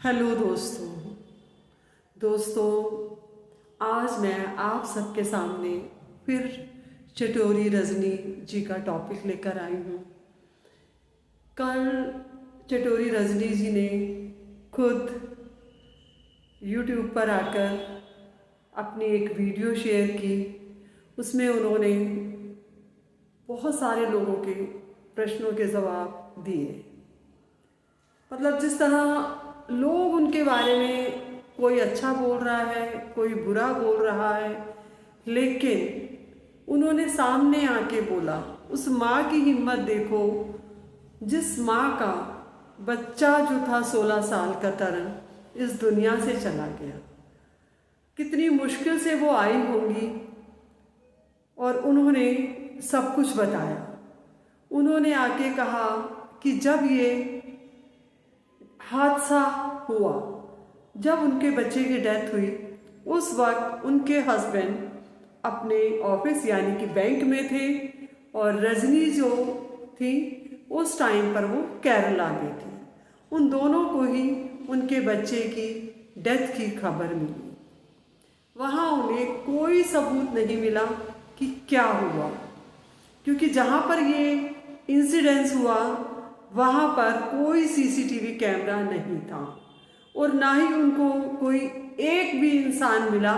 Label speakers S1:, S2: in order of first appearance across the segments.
S1: Hello दोस्तों आज मैं आप सबके सामने फिर चटोरी रजनी जी का टॉपिक लेकर आई हूँ। कल चटोरी रजनी जी ने खुद यूट्यूब पर आकर अपनी एक वीडियो शेयर की। उसमें उन्होंने बहुत सारे लोगों के प्रश्नों के जवाब दिए। मतलब जिस तरह लोग उनके बारे में कोई अच्छा बोल रहा है, कोई बुरा बोल रहा है, लेकिन उन्होंने सामने आके बोला। उस माँ की हिम्मत देखो, जिस माँ का बच्चा जो था 16 साल का तरन इस दुनिया से चला गया। कितनी मुश्किल से वो आई होंगी और उन्होंने सब कुछ बताया। उन्होंने आके कहा कि जब ये हादसा हुआ, जब उनके बच्चे की डेथ हुई, उस वक्त उनके हस्बैंड अपने ऑफिस यानी कि बैंक में थे और रजनी जो थी उस टाइम पर वो केरला में थी। उन दोनों को ही उनके बच्चे की डेथ की खबर मिली। वहाँ उन्हें कोई सबूत नहीं मिला कि क्या हुआ, क्योंकि जहाँ पर ये इंसिडेंस हुआ वहाँ पर कोई सीसीटीवी कैमरा नहीं था और ना ही उनको कोई एक भी इंसान मिला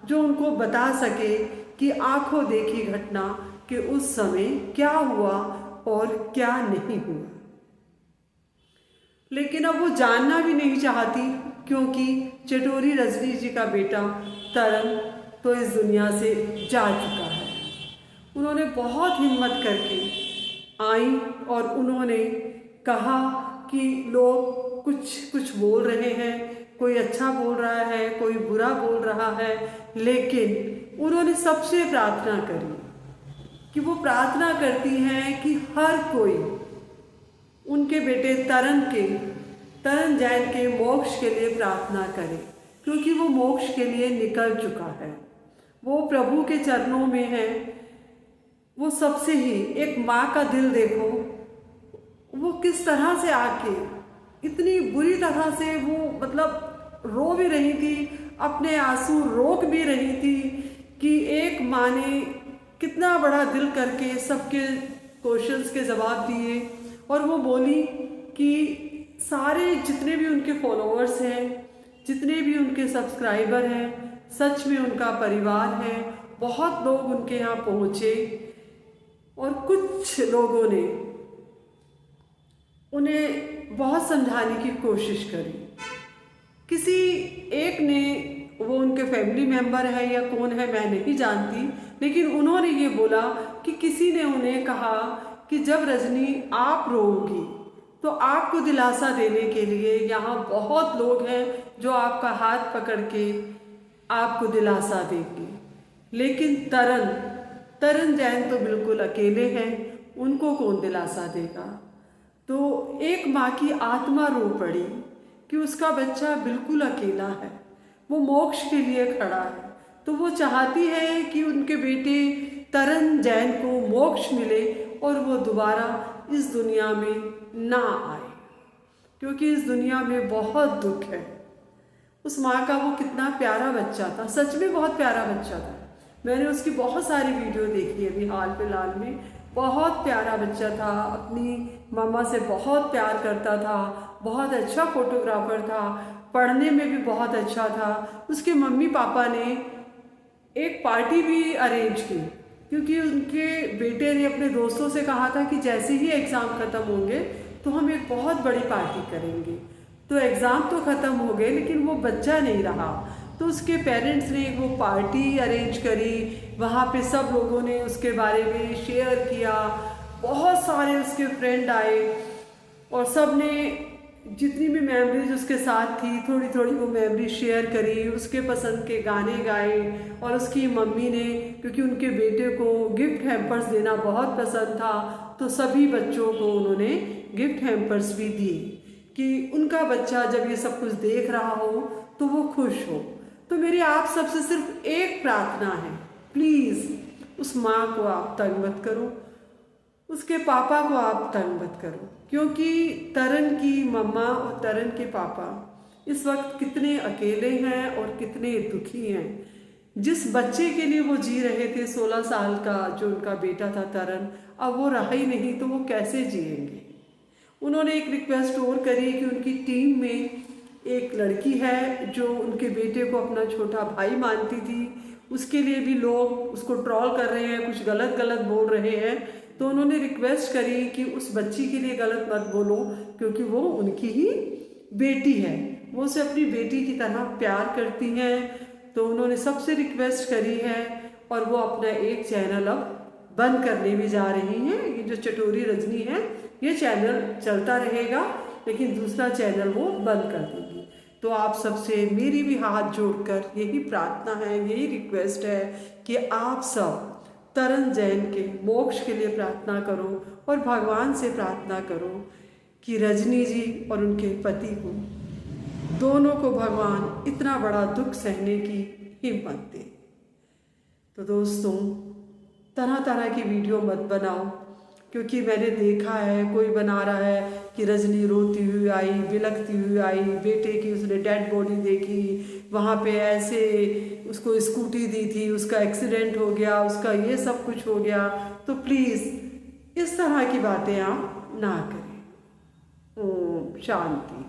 S1: जो उनको बता सके कि आंखों देखी घटना कि उस समय क्या हुआ और क्या नहीं हुआ। लेकिन अब वो जानना भी नहीं चाहती, क्योंकि चटोरी रजनी जी का बेटा तरन तो इस दुनिया से जा चुका है। उन्होंने बहुत हिम्मत करके आई और उन्होंने कहा कि लोग कुछ बोल रहे हैं, कोई अच्छा बोल रहा है, कोई बुरा बोल रहा है, लेकिन उन्होंने सबसे प्रार्थना करी कि वो प्रार्थना करती हैं कि हर कोई उनके बेटे तरन जैन के मोक्ष के लिए प्रार्थना करे, क्योंकि वो मोक्ष के लिए निकल चुका है। वो प्रभु के चरणों में है। वो सबसे ही एक माँ का दिल देखो, वो किस तरह से आके इतनी बुरी तरह से वो मतलब रो भी रही थी, अपने आंसू रोक भी रही थी कि एक माँ ने कितना बड़ा दिल करके सबके क्वेश्चंस के जवाब दिए। और वो बोली कि सारे जितने भी उनके फॉलोअर्स हैं, जितने भी उनके सब्सक्राइबर हैं, सच में उनका परिवार है। बहुत लोग उनके यहाँ पहुँचे और कुछ लोगों ने उन्हें बहुत समझाने की कोशिश करी। किसी एक ने, वो उनके फैमिली मेंबर है या कौन है मैं नहीं जानती, लेकिन उन्होंने ये बोला कि किसी ने उन्हें कहा कि जब रजनी आप रोओगी तो आपको दिलासा देने के लिए यहाँ बहुत लोग हैं जो आपका हाथ पकड़ के आपको दिलासा देंगे, लेकिन तरन जैन तो बिल्कुल अकेले हैं, उनको कौन दिलासा देगा। तो एक माँ की आत्मा रो पड़ी कि उसका बच्चा बिल्कुल अकेला है, वो मोक्ष के लिए खड़ा है। तो वो चाहती है कि उनके बेटे तरन जैन को मोक्ष मिले और वो दोबारा इस दुनिया में ना आए, क्योंकि इस दुनिया में बहुत दुख है। उस माँ का वो कितना प्यारा बच्चा था, सच में बहुत प्यारा बच्चा था। मैंने उसकी बहुत सारी वीडियो देखी अभी हाल फिलहाल में। बहुत प्यारा बच्चा था, अपनी मम्मा से बहुत प्यार करता था, बहुत अच्छा फोटोग्राफर था, पढ़ने में भी बहुत अच्छा था। उसके मम्मी पापा ने एक पार्टी भी अरेंज की, क्योंकि उनके बेटे ने अपने दोस्तों से कहा था कि जैसे ही एग्ज़ाम ख़त्म होंगे तो हम एक बहुत बड़ी पार्टी करेंगे। तो एग्ज़ाम तो ख़त्म हो गए, लेकिन वो बच्चा नहीं रहा। तो उसके पेरेंट्स ने वो पार्टी अरेंज करी, वहाँ पे सब लोगों ने उसके बारे में शेयर किया। बहुत सारे उसके फ्रेंड आए और सब ने जितनी भी मेमोरीज उसके साथ थी थोड़ी थोड़ी वो मेमोरी शेयर करी, उसके पसंद के गाने गाए। और उसकी मम्मी ने, क्योंकि उनके बेटे को गिफ्ट हैम्पर्स देना बहुत पसंद था, तो सभी बच्चों को उन्होंने गिफ्ट हैम्पर्स भी दिए कि उनका बच्चा जब ये सब कुछ देख रहा हो तो वो खुश हो। तो मेरी आप सबसे सिर्फ एक प्रार्थना है, प्लीज़ उस माँ को आप तंग मत करो, उसके पापा को आप तंग मत करो, क्योंकि तरन की मम्मा और तरन के पापा इस वक्त कितने अकेले हैं और कितने दुखी हैं। जिस बच्चे के लिए वो जी रहे थे 16 साल का, जो उनका बेटा था तरन, अब वो रहा ही नहीं तो वो कैसे जिएंगे। उन्होंने एक रिक्वेस्ट और करी कि उनकी टीम में एक लड़की है जो उनके बेटे को अपना छोटा भाई मानती थी, उसके लिए भी लोग उसको ट्रोल कर रहे हैं, कुछ गलत गलत बोल रहे हैं। तो उन्होंने रिक्वेस्ट करी कि उस बच्ची के लिए गलत मत बोलो, क्योंकि वो उनकी ही बेटी है, वो उसे अपनी बेटी की तरह प्यार करती हैं। तो उन्होंने सबसे रिक्वेस्ट करी है और वो अपना एक चैनल अब बंद करने भी जा रही हैं। ये जो चटोरी रजनी है, ये चैनल चलता रहेगा लेकिन दूसरा चैनल वो बंद कर देगी। तो आप सबसे मेरी भी हाथ जोड़कर यही प्रार्थना है, यही रिक्वेस्ट है कि आप सब तरन जैन के मोक्ष के लिए प्रार्थना करो और भगवान से प्रार्थना करो कि रजनी जी और उनके पति को, दोनों को भगवान इतना बड़ा दुख सहने की हिम्मत दे। तो दोस्तों, तरह तरह की वीडियो मत बनाओ, क्योंकि मैंने देखा है कोई बना रहा है कि रजनी रोती हुई आई, बिलखती हुई आई, बेटे की उसने डेड बॉडी देखी, वहाँ पे ऐसे उसको स्कूटी दी थी, उसका एक्सीडेंट हो गया, उसका ये सब कुछ हो गया। तो प्लीज़ इस तरह की बातें आप ना करें। ओम शांति।